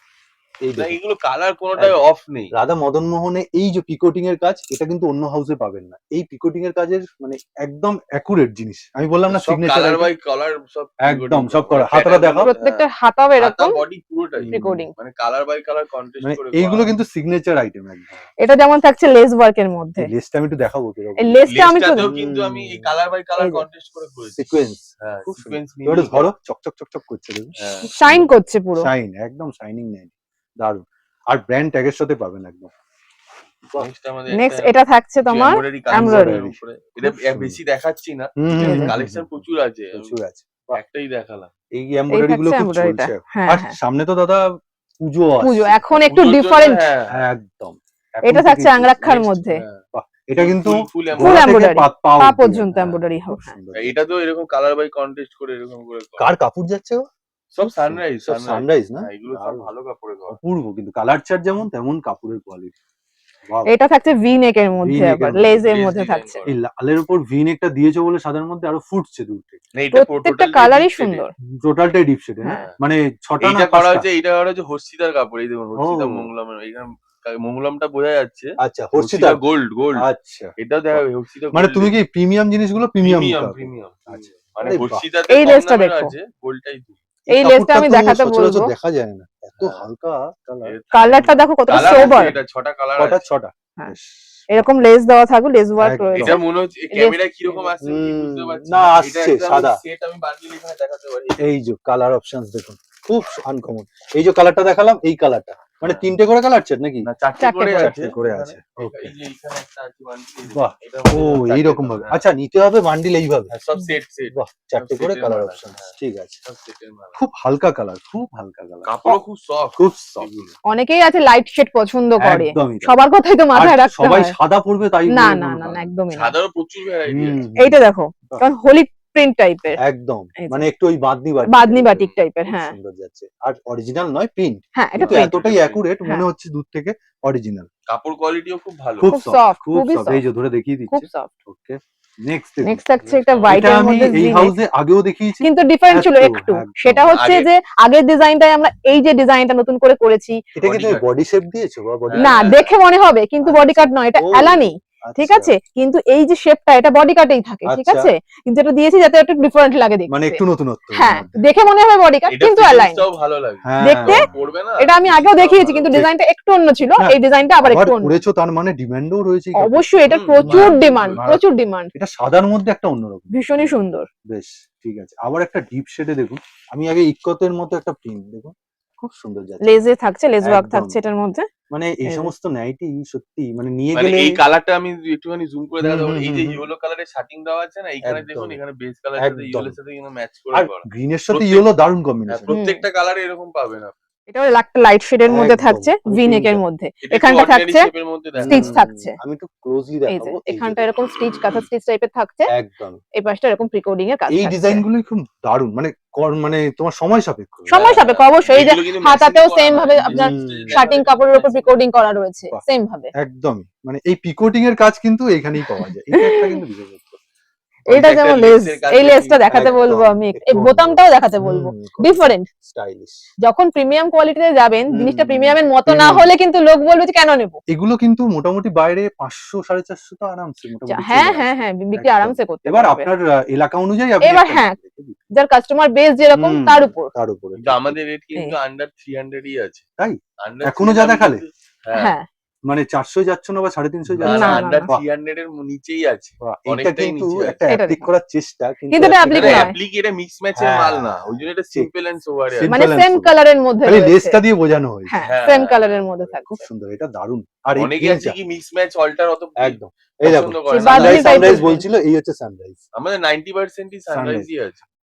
এই না, দেখুন এগুলো কালার কোনোটাই একদম। অফ নেই। রাধা মদন মোহনে এই যে পিকোটিং এর কাজ, এটা কিন্তু অন্য হাউসে পাবেন না। এই পিকোটিং এর কাজের মানে একদম অ্যাকুরেট জিনিস। আমি বললাম না সব সিগনেচার কালার বাই কালার, সব একদম, picoting সব করা। করা। হাতাটা pattern দেখাও। গুলো, প্রত্যেকটা হ্যাঁ। হাতাও হাতা এরকম বডি পুরোটাই প্রিকোডিং। মানে কালার বাই কালার কন্টেস্ট মানে করে এইগুলো করা। কিন্তু সিগনেচার আইটেম একদম। এটা যেমন থাকছে লেস ওয়ার্কের মধ্যে। এই লেসটা আমি একটু দেখাবো কিরকম। এই লেসটা আমি একটু লেসটাতেও কিন্তু আমি এই কালার বাই কালার এই যে। কন্টেস্ট করে করেছি। সিকোয়েন্স, হ্যাঁ, খুব সিকোয়েন্স সুন্দর। এবারে ধরো, চকচক চকচক করছে দেখুন। হ্যাঁ। শাইন করছে পুরো। শাইন, একদম শাইনিং নেই, দারুণ। আর ব্র্যান্ড ট্যাগের সাথে পাবেন একদম। নেক্সট আমাদের নেক্সট এটা থাকছে তোমার এমব্রয়ডারি embroidery। উপরে। এটা খুব সুন্দর। বেশি দেখাচ্ছি না, হুম, ঠিক হুম, আছে? হুম, কালেকশন হুম, প্রচুর আছে, প্রচুর আছে। বাহ, একটাই দেখালাম। এই এমব্রয়ডারি গুলো থাকছে খুব embroidery টা। চলছে। হ্যাঁ, আর হ্যাঁ। সামনে তো দাদা পুজো পুজো আসছে। এখন একটু পুজোর জন্য, ডিফারেন্ট। হ্যাঁ, একদম। এখন এটা থাকছে থেকেই আংরাক্ষার next, মধ্যে। হ্যাঁ। বাহ, এটা কিন্তু ফুল ফুল গলা থেকে এমব্রয়ডারি, পা পা অব্দি পর্যন্ত একদম। এমব্রয়ডারি খুব হোক। হ্যাঁ। সুন্দর। এটা তো এরকম কালার বাই কন্টেস্ট করে এরকম করে করা। কার কাপড় যাচ্ছে গো? সব সানরাইজ, সব সানরাইজ না? এগুলো সব দারুণ। ভালো কাপড়ে করা। অপূর্ব কিন্তু কালার চার্ট যেমন তেমন কাপড়ের কোয়ালিটি। বাহ, এটা থাকছে ভি নেকের মধ্যে, V-neck আবার এর মধ্যে, লেজের lace মধ্যে design থাকছে। করা। এই লালের উপর ভি নেকটা দিয়েছো বলে সাদার মধ্যে আরো ফুটছে দূর থেকে। না, এটা প্রত্যেকটা টোটাল কালারই সুন্দর। টোটালটাই ডিপ শেডে না? হ্যাঁ। মানে 6টা না এইটা করা 5টা? হয়েছে, এইটা করা হয়েছে হর্ষিতার কাপড়। এই দেখুন, হর্ষিতা ও। মঙ্গলমের এইখানে মঙ্গলমটা বোঝা যাচ্ছে। আচ্ছা, হর্ষিতা গোল্ড গোল্ড, আচ্ছা। এটাও দেখা যাবে হর্ষিতা মানে gold তুমি এর। কি প্রিমিয়াম জিনিসগুলো প্রিমিয়াম প্রিমিয়াম আচ্ছা। মানে আরে বাহ। হর্ষিতাতে এই কম লেসটা দামের দেখো। আছে, গোল্ডটাই তো। এই কাপড়টা লেসটা আমি তো দেখাতে সচরাচর বলবো। দেখা যায় না, এত হ্যাঁ। হালকা কালার। কালারটা দেখো কতটা কালার সোবার। এটা 6টা কালার কটা? আছে। 6টা। হ্যাঁ। বেশ। এরকম লেস দেওয়া থাকবে, লেস ওয়ার্ক একদম। রয়েছে। এটা মনে হচ্ছে ক্যামেরায় কিরকম আসছে আমি হুম, বুঝতে পারছি না, না। এটা আসছে একদম সাদা। সেট আমি বান্ডিল এখানে দেখাতে পারি। এই যে কালার অপশনস দেখুন, খুব আনকমন। এই যে কালারটা দেখালাম, এই কালারটা মানে হ্যাঁ। 3টে করে কালার সেট নাকি? না, 4টে চারটে করে করে। আছে। 4টে করে এখানে। আছে। ওকে। এই যে এখানে একটা আছে বান্ডিল। বাহ। এটা ও, এইরকম ভাবে। আচ্ছা, নিতে হবে বান্ডিল এইভাবে। সব সেট। বাহ, 4টে করে সেটের কালার মাল অপশন। আছে, হ্যাঁ। ঠিক আছে। সব সেটের মাল। খুব হালকা কালার, খুব হালকা কালার। কাপড়ও খুব সফট, খুব soft। এগুলো। অনেকেই আছে লাইট শেড পছন্দ করে, একদমই তাই। সবার কথাই তো আর মাথায় রাখতে সবাই হয়। সাদা পরবে তাই না বলে না মনে না হয় না, একদমই না। সাদারও প্রচুর ভ্যারাইটি হুম, আছে। এইটা দেখো, বাহ। কারণ হোলি প্রিন্ট টাইপের, একদম এই যে। মানে একটু ওই বাদনি বাদনি বাটিক টাইপের। খুব হ্যাঁ, সুন্দর যাচ্ছে। আর অরিজিনাল নয়, প্রিন্ট, হ্যাঁ, এটা কিন্তু প্রিন্ট। এতটাই print। অ্যাকুরেট মনে হ্যাঁ। হচ্ছে দূর থেকে অরিজিনাল। কাপড় কোয়ালিটিও খুব ভালো। খুব খুব সফট, soft, খুব খুবই সফট। এই যে ধরে দেখিয়ে খুব দিচ্ছে। সফট। ওকে, নেক্সট দেখুন। নেক্সট থাকছে একটা Next হোয়াইট এটা এর আমি মধ্যে এই V-neck। হাউসে আগেও দেখিয়েছি। কিন্তু ডিফারেন্ট ছিল একদম, একটু। একদম। সেটা হচ্ছে আগে- যে আগের ডিজাইনটাই আমরা এই যে ডিজাইনটা নতুন করে করেছি, এটা কি body তুমি cut। বডি শেপ দিয়েছো বা বডি? হ্যাঁ, না হ্যাঁ, দেখে মনে হবে কিন্তু বডি আচ্ছা। কাট নয়, এটা ও, এলানি, ঠিক আছে? কিন্তু এই যে শেপটা এটা বডি কাটেই থাকে, ঠিক আচ্ছা। আছে? কিন্তু এটা দিয়েছি যাতে একটু ডিফারেন্ট লাগে দেখতে। মানে একটু নতুনত্ব। এর হ্যাঁ, মধ্যে। দেখে মনে হবে বডি কাট এটা কিন্তু এলাইন। ফিটিংসটাও ভালো লাগে। হ্যাঁ, দেখতে হ্যাঁ, পড়বে না। এটা আমি আগেও ফিটিংসটাও দেখিয়েছি ভালো কিন্তু লাগে। ডিজাইনটা একটু অন্য ছিল, না, এই ডিজাইনটা আবার আবার একটু অন্য। করেছো তার মানে ডিমান্ডও রয়েছে এই কাপড়ের। অবশ্যই এটা হুম, প্রচুর মারাত্মক ডিমান্ড, মারাত্মক। প্রচুর ডিমান্ড, এটা সাদার মধ্যে একটা অন্যরকম। ভীষণই সুন্দর। বেশ, ঠিক আছে। আবার একটা ডিপ শেডে দেখুন। আমি আগে ইক্কতের মতো একটা প্রিন্ট দেখুন, খুব সুন্দর যাচ্ছে। লেজে থাকছে, লেজ ওয়ার্ক একদম। থাকছে এটার মধ্যে। মানে এই এই যে। সমস্ত নাইটি সত্যি মানে নিয়ে মানে গেলে এই কালারটা আমি একটুখানি জুম করে দেখাতে হুম, পারি। এই হুম, যে হুম। ইয়েলো কালারের শার্টিং দেওয়া আছে না, এইখানে একদম। দেখুন, এখানে বেস কালারের সাথে একদম। ইয়েলোর সাথে কিন্তু ম্যাচ করে আর করা। গ্রিনের সাথে প্রত্যেক- ইয়েলো দারুণ হ্যাঁ, কম্বিনেশন। প্রত্যেকটা কালারে এরকম পাবেন আপনি। এটাও একটা লাইট শেডের মধ্যে একদম, থাকছে, মানে ভি নেকের pink টা। মধ্যে। এটা একটু এখানটা ordinary থাকছে shape এর মধ্যে দেখা stitch যাচ্ছে। থাকছে। আমি একটু ক্লোজলি এই যে দেখাবো। এই যে এখানটা দেখুন। এরকম স্টিচ, কাঁথা স্টিচ টাইপের থাকছে, একদম। এই পাশটা এরকম প্রিকোডিং এর কাজ এই থাকছে। ডিজাইন গুলোই খুব দারুণ, মানে মানে তোমার সময় সাপেক্ষ। সময় সাপেক্ষ অবশ্যই। এই যে এগুলো কিন্তু হাতাতেও machine করা সেম নয়, ভাবে এই যে আপনার stitch শার্টিং দেখা কাপড়ের উপর যাচ্ছে, প্রিকোডিং করা রয়েছে বাহ। সেম ভাবে। একদমই, মানে এই পিকোটিং এর কাজ কিন্তু এইখানেই পাওয়া যায়। এটা একটা কিন্তু বিশেষত্ব। এটা একটা যেমন লেস, লেসের কাজ এই যদি- লেসটা দেখাতে একদম, বলবো আমি, একটু এই অন্য। বোতামটাও দেখাতে বলবো। Different, stylish. যখন প্রিমিয়াম কোয়ালিটিতে যাবেন, হুম, জিনিসটা প্রিমিয়ামের মতো না premium। হলে কিন্তু লোক বলবে যে কেন নেব। এগুলো কিন্তু মোটামুটি বাইরে 500 450 তো আরামসে মোটামুটি হ্যাঁ চলে হ্যাঁ আসে। হ্যাঁ, বিক্রি একদম। আরামসে করতে এবার পারবে। আপনার এলাকা অনুযায়ী আপনি এবার একটা হ্যাঁ, রেখে দিন। যার কাস্টমার বেস যেরকম হুম, তার উপর। তার উপরে। কিন্তু আমাদের রেট কিন্তু আন্ডার 300 ই আছে। তাই? Under এখনো 300 যা আমি দেখালে? কিন্তু- হ্যাঁ, হ্যাঁ, মানে 400 যাচ্ছ না বা 350 না যাচ্ছ না না, আন্ডার না। 300 এর নিচেই আছে। বাহ, এইটা অনেকটাই কিন্তু নিচে একটা আছে। অ্যাপ্লিক করার চেষ্টা, কিন্তু এটা এটা applique এটা নয়। অ্যাপ্লিক, এটা মিক্স ম্যাচের হ্যাঁ, মাল না, ওই জন্য এটা ঠিক। সিম্পল এন্ড সোভারে Simple মানে and সেম sober। কালারের মধ্যে খালি রয়েছে। লেসটা দিয়ে বোঝানো হয়েছে। হ্যাঁ, হ্যাঁ, সেম হ্যাঁ, কালারের হ্যাঁ, মধ্যে খুব থাকছে। সুন্দর, এটা দারুণ। আর এই অনেকে আছে প্রিন্টটা কি মিক্স ম্যাচ অল্টার অত একদম। এই দেখো, পছন্দ করে সেই না। বাদুড়ি সানরাইজ type এর সানরাইজ print। বলছিল, এই হচ্ছে সানরাইজ। আমাদের 90% ই সানরাইজই আছে।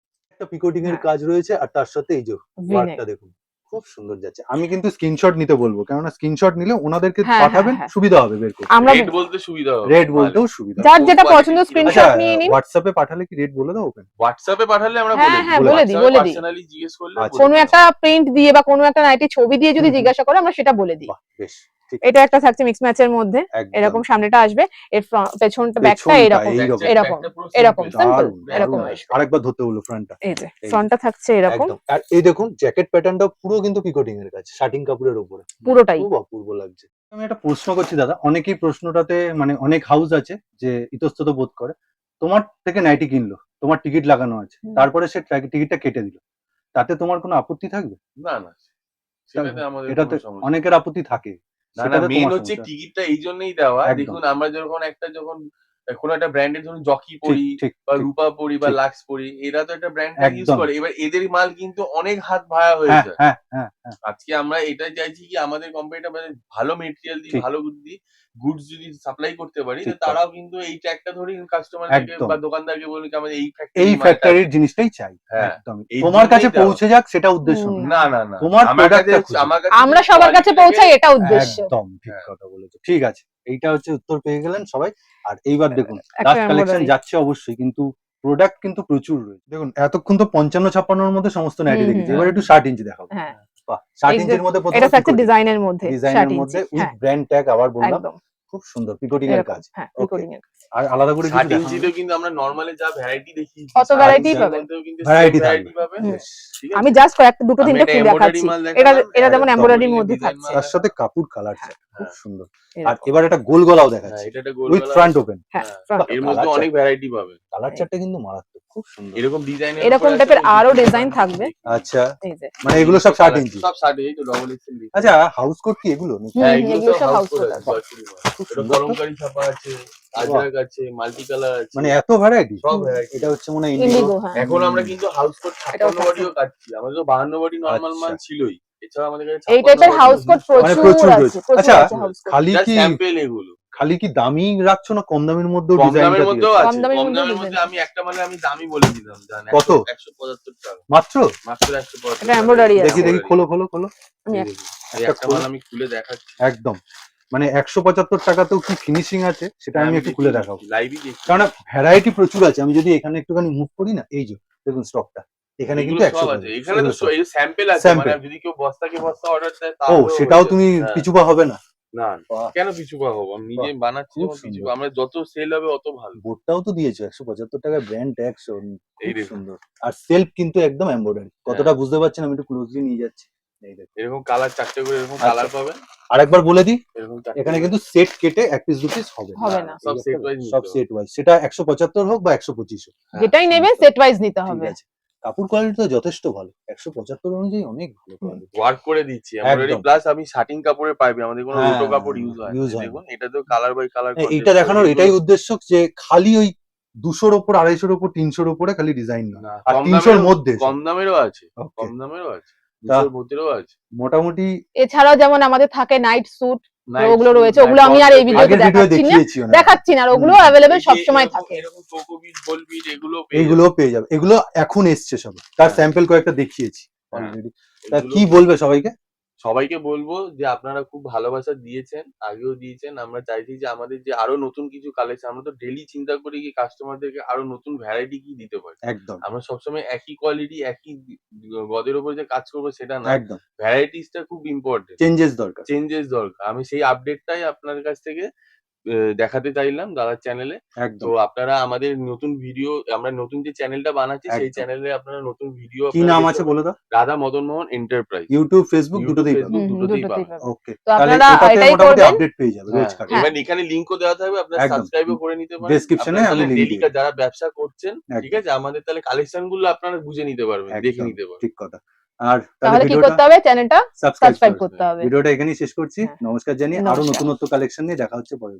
একটা পিকোটিং এর হ্যাঁ। কাজ রয়েছে, আর তার সাথে এই যে V-neck। ওয়ার্কটা দেখুন, খুব সুন্দর যাচ্ছে। আমি কিন্তু স্ক্রিনশট নিতে বলবো, কেননা স্ক্রিনশট নিলে ওনাদেরকে হ্যাঁ, পাঠাবেন, হ্যাঁ। সুবিধা হবে বের করতে। আমরা রেড বলতে সুবিধা হবে। রেড বলতেও সুবিধা হবে। যার কোন যেটা quality পছন্দ কিরকম? স্ক্রিনশট আচ্ছা, নিয়ে নিন। হোয়াটসঅ্যাপে পাঠালে কি রেট বলে দাও ওপেন? হোয়াটসঅ্যাপে পাঠালে আমরা হ্যাঁ, বলে হ্যাঁ, দিই। বলে দিই, হোয়াটসঅ্যাপে বলে দিই। পার্সোনালি জিজ্ঞেস করলে আচ্ছা। বলে কোনো দিই। একটা প্রিন্ট দিয়ে বা কোনো একটা নাইটি ছবি দিয়ে যদি জিজ্ঞাসা করে আমরা সেটা বলে দিই। বাহ, বেশ ঠিক। এটা একটা থাকছে মিক্স ম্যাচের মধ্যে, একদম। এরকম সামনেটা আসবে, এর পেছনটা ব্যাকটা পেছনটা এরকম এইরকম। এরকম ব্যাকটা পুরো এরকম simple। সিম্পল দারুণ, এরকম দারুণ। আসবে। আরেকবার ধরতে বললো ফ্রন্টটা। এই যে এই ফ্রন্টটা থাকছে এরকম একদম। আর এই দেখুন জ্যাকেট প্যাটার্নটা পুরো কিন্তু পিকোটিং এর কাজ, শার্টিং কাপড়ের উপরে। পুরোটাই। খুব অপূর্ব লাগছে। আমি একটা প্রশ্ন করছি দাদা, অনেকেই প্রশ্নটাতে মানে অনেক হাউস আছে যে ইতস্তত বোধ করে। তোমার থেকে নাইটি কিনলো, তোমার টিকিট লাগানো আছে, হুম। তারপরে সে টিকিটটা কেটে দিল, তাতে তোমার কোনো আপত্তি থাকবে? না না, সেটাতে আমাদের এটাতে কোনো সমস্যা নেই। অনেকের আপত্তি থাকে, না না, সেটাতে মেন তোমার হচ্ছে সমস্যা? টিকিটটা এই জন্যই দেওয়া। একদম। দেখুন আমরা যখন কোনো একটা ব্র্যান্ডের ধরুন জকি ঠিক পরি ঠিক বা ঠিক। রূপা পরি বা ঠিক। লাক্স পরি, এরা তো একটা ব্র্যান্ড ট্যাগ ইউজ একদম। করে। এবার এদের মাল কিন্তু অনেক হাত ভাড়া হয়ে হ্যাঁ যায়। হ্যাঁ হ্যাঁ হ্যাঁ, আজকে আমরা এটা চাইছি কি আমাদের কোম্পানিটা মানে ভালো মেটেরিয়াল দিয়ে ঠিক। ভালো গুডস যদি সাপ্লাই করতে পারি, ঠিক তো তারাও কিন্তু এই ট্যাগটা ধরে কাস্টমারদেরকে একদম। বা দোকানদারকে বলি যে আমাদের এই এই ফ্যাক্টরি ফ্যাক্টরির জিনিসটাই চাই। হ্যাঁ, একদম। এই তোমার কাছে জন্যই দেওয়া। পৌঁছে যাক সেটা উদ্দেশ্য হুম, না। না না না, তোমার আমার কাছে প্রোডাক্টটা খুঁজে। আমার কাছে আমরা যদি সবার কাছে quality পৌঁছাই, লাগে- এটা উদ্দেশ্য। একদম ঠিক হ্যাঁ। কথা বলেছো, ঠিক আছে। এইটা হচ্ছে উত্তর পেয়ে গেলেন সবাই। আর এইবার দেখুন একটা লাস্ট কালেকশন embroidery। যাচ্ছে অবশ্যই, কিন্তু প্রোডাক্ট কিন্তু প্রচুর রয়েছে। দেখুন এতক্ষণ তো 55-56 মধ্যে সমস্ত নাইটি হুম, দেখেছি, হুম, এবার হুম। একটু 60 ইঞ্চি দেখাবো। হ্যাঁ, বাহ, 60 এই যে ইঞ্চির মধ্যে এটা প্রথমে থাকছে ডিজাইনের মধ্যে, ডিজাইনের 60 মধ্যে ইঞ্চি। উইথ হ্যাঁ, ব্র্যান্ড ট্যাগ, আবার বললাম একদম খুব সুন্দর পিকোটিং এর এরকম। কাজ। হ্যাঁ, ওকে। রিকর্ডিং এর। আর আলাদা করে কিছু 60 দেখানো ইঞ্চিতেও কিন্তু আমরা নর্মালি যা ভ্যারাইটি দেখি অত variety পাবে। ভ্যারাইটি ভ্যারাইটি থাকবে। পাবে। বেশ। ঠিক আমি আছে, জাস্ট কয়েকটা দুটো আমি তিনটে একটা ফুল এমব্রয়ডারি দেখাচ্ছি। মাল এটা দেখালাম, এটা যেমন একটা এমব্রয়ডারির coding এর মধ্যে design থাকছে। মাল তার সাথে কাপুর কালারটা হ্যাঁ, খুব হ্যাঁ। সুন্দর। আর এরকম। এবার একটা গোল গলাও হ্যাঁ, দেখাচ্ছে এটা একটা গোল উইথ গলা ফ্রন্ট আছে। ওপেন। হ্যাঁ, হ্যাঁ, front এর open। মধ্যে কালার অনেক ভ্যারাইটি পাবে। কালার চারটা কিন্তু মারাত্মক, খুব সুন্দর। এরকম ডিজাইনের এরকম টাইপের আরো ডিজাইন থাকবে। আচ্ছা, এই যে মানে এগুলো সব 60 ইঞ্চি। সব 60 এই তো ডবল এক্সেল। আচ্ছা, হাউস কোট কি এগুলো নাকি? হ্যাঁ, হুম, এগুলো এগুলো সব সব হাউস house কোড coat আছে, আছে। জয়পুরি মাল। খুব এটা সুন্দর তো। কলমকারী ছাপা আছে, আজরাক আছে, মাল্টি কালার আছে, মানে এত ভ্যারাইটি, সব ভ্যারাইটি। এটা হচ্ছে মনে হয় ইন্ডিগো। ইন্ডিগো। হ্যাঁ, এখন আমরা কিন্তু হাউস কোড এটাও 56 বডিও কাটছি। আমাদের তো 52 বডি নরমাল মাল আচ্ছা। ছিলই। এছাড়া আমাদের কাছে এই 56 টাইপের body হাউস কোট মানে প্রচুর প্রচুর আছে, রয়েছে। প্রচুর আচ্ছা, আছে হাউস কোট। খালি জাস্ট কি স্যাম্পল এগুলো। খালি কি দামি রাখছো না কম দামের মধ্যেও কম ডিজাইনটা দামের মধ্যেও দিয়েছো? আছে। কম দামের কম মধ্যেও দামের design মধ্যে আছে। আমি একটা মালে আমি দামই বলে দিলাম, জান কত? 175 টাকা। মাত্র? মাত্র 175 এটা embroidery আছে। দেখি দেখি, খোলো খোলো খোলো। আমি এই দেখুন, এই একটা একটা খোলো। মাল আমি খুলে দেখাচ্ছি। একদম, মানে 175 টাকাতেও কি ফিনিশিং আছে সেটা আমি একটু খুলে দেখাবো। লাইভই দেখি। কারণ ভ্যারাইটি প্রচুর আছে। আমি যদি এখানে একটুখানি মুভ করি না, এই যে দেখুন স্টকটা এখানে এগুলো কিন্তু সব 100 আছে। এখানে তো সব। এই স্যাম্পল আছে, Sample। মানে যদি কেউ বস্তাকে বস্তা অর্ডার দেয় ও, তাহলেও সেটাও হয়ে তুমি যাবে। হ্যাঁ। পিছুপা হবে না? না, বাহ, কেন পিছু পা হবো? আমি নিজে বাহ, বানাচ্ছি খুব যখন পিছু সুন্দর। পা। আমরা যত সেল হবে অত ভালো। বোর্ডটাও তো দিয়েছো 175 টাকায়, ব্র্যান্ড ট্যাক্স, এই খুব দেখুন। সুন্দর। আর সেলফ কিন্তু একদম এমব্রয়ডারি। কতটা বুঝতে পারছেন আমি একটু ক্লোজলি নিয়ে যাচ্ছি। এই দেখুন, এরকম কালার 4টে করে এরকম আচ্ছা। কালার পাবেন। আরেকবার বলে দিই, এরকম 4টে এখানে করে। কিন্তু সেট কেটে এক পিস দু পিস হবে হবে না। না। সব এই সেট একটা ওয়াইজ সব সেট ওয়াইজ, সেটা 175 হোক বা 125 হোক। হ্যাঁ, যেটাই নেবে সমস্ত। সেট ওয়াইজ নিতে ঠিক হবে। আছে। কাপড় কোয়ালিটি তো যথেষ্ট ভালো, 175 অনুযায়ী অনেক ভালো কোয়ালিটি। ওয়ার্ক করে দিচ্ছি এমব্রয়ডারি, একদম। প্লাস আমি শার্টিং কাপড়ে পাইবে, আমাদের কোনো হ্যাঁ, রুটো কাপড় ইউজ হয় না। use এই হয় না। দেখুন, এটা তো কালার বাই কালার হ্যাঁ, এইটা দেখানোর এটাই উদ্দেশ্য যে খালি ওই 200-র ওপর, 250-র ওপর, 300-র ওপরে খালি ডিজাইন না, না, আর কম 300-র দামেরও মধ্যে কম দামেরও আছে, ওকে। কম দামেরও আছে, তা 200 মধ্যেও আছে। মোটামুটি এছাড়াও যেমন আমাদের থাকে নাইট স্যুট, Night ওগুলো suit, রয়েছে, night ওগুলো আমি আর এই top, ভিডিওতে আগের ভিডিও দেখাচ্ছি না, দেখিয়েছি ওনারা। দেখাচ্ছি না, আর ওগুলো হুম। অ্যাভেলেবেল এই যে সবসময় এরকম- থাকে। এরকম কোকো বিট, গোল বিট, এগুলো পেয়ে এইগুলো পেয়ে যাবে, এগুলো এখন এসছে সব, তার হ্যাঁ। স্যাম্পল কয়েকটা দেখিয়েছি হ্যাঁ। অলরেডি। যাবেন। তা এগুলো কি বলবে সবাইকে? সবাইকে বলবো যে আপনারা খুব ভালোবাসা দিয়েছেন, আগেও দিয়েছেন। আমরা চাইছি যে আমাদের যে আরো নতুন কিছু কালেকশন, আমরা তো ডেইলি চিন্তা করি কি কাস্টমারদেরকে আরো নতুন ভ্যারাইটি কি দিতে পারি। একদম আমরা সবসময় একই কোয়ালিটি, একই গদের উপর যে কাজ করবো সেটা না, একদম, ভ্যারাইটিসটা খুব ইম্পর্টেন্ট। চেঞ্জেস দরকার। চেঞ্জেস দরকার। আমি সেই আপডেটটাই আপনার কাছ থেকে দেখাতে চাইলাম দাদার চ্যানেলে। তো একদম। আপনারা আমাদের নতুন ভিডিও, আমরা নতুন যে চ্যানেলটা বানাচ্ছি সেই একদম। চ্যানেলে আপনারা নতুন ভিডিও কি নাম আছে বলে দাও? Radha Madan Mohan enterprise. YouTube, Facebook YouTube, দুটোতেই পাবে। ফেসবুক দুটোতেই পাবেন। পাবে। ওকে, তো তাহলে আপনারা এটাতে এটাই মোটামুটি করবেন। আপডেট পেয়ে যাবে রোজ কাটে। এবার এখানে লিংকও দেওয়া থাকবে, আপনারা একদম। সাবস্ক্রাইবও করে নিতে পারেন। Description-এ আপনারা আমি তাহলে link ডেইলি দিয়ে যারা ব্যবসা করছেন, ঠিক একদম। আছে, আমাদের তাহলে কালেকশন গুলো আপনারা বুঝে নিতে পারবেন, দেখে একদম নিতে পারবেন। ঠিক কথা। আর তাহলে কি ভিডিওটা করতে হবে? চ্যানেলটা সাবস্ক্রাইব সাবস্ক্রাইব করতে হবে। ভিডিওটা এখানেই শেষ করছি। হ্যাঁ। নমস্কার জানিয়ে আরো নমস্কার। নতুনত্ব কালেকশন নিয়ে দেখা হচ্ছে পরে।